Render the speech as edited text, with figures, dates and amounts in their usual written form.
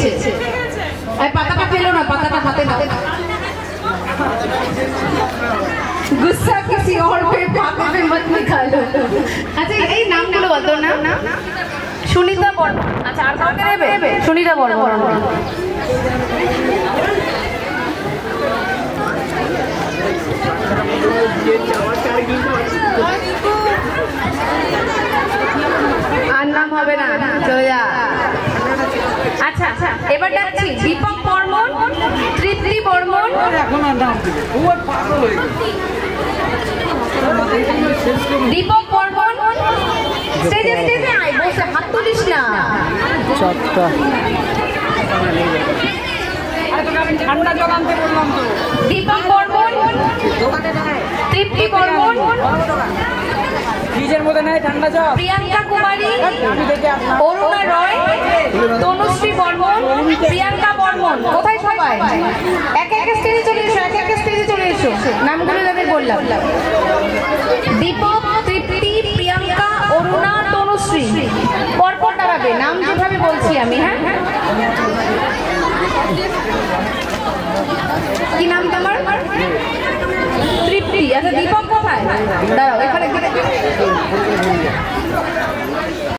দিয়েছে। পাতাটা পেলো না, পাতাটা হাতে না। गुस्सा किसी और पे पाते पे मत निकालो। अच्छा এই নামগুলো বলতো না। সুনিতা বর্মন। আচ্ছা আর কাউকে নেবে? সুনিতা বর্মন। আর নাম হবে না, চলে যা। আচ্ছা আচ্ছা এবার ডাকছি দীপক বর্মন, তৃপ্তি বর্মন। দীপক বর্মন স্টেজে স্টেজে আয়, বসে হাত তুলিস না। দীপক বর্মন, তৃপ্তি বর্মন, প্রিয়াঙ্কা কুমারী, অরুণা রয়, তনুশ্রী বর্মন, প্রিয়াঙ্কা বর্মন। কোথায় সবাই? একে একে স্টেজে চলে এসো, একে একে স্টেজে চলে এসো। নামগুলো যাদের বললাম, দীপক, তৃপ্তি, প্রিয়াঙ্কা, অরুণা, তনুশ্রী। পরপর দাঁড়াবে, নাম যেভাবে বলছি আমি। হ্যাঁ কি নাম তোমার? তৃপ্তি। আচ্ছা দীপক কোথায়? দাঁড়াও এখানে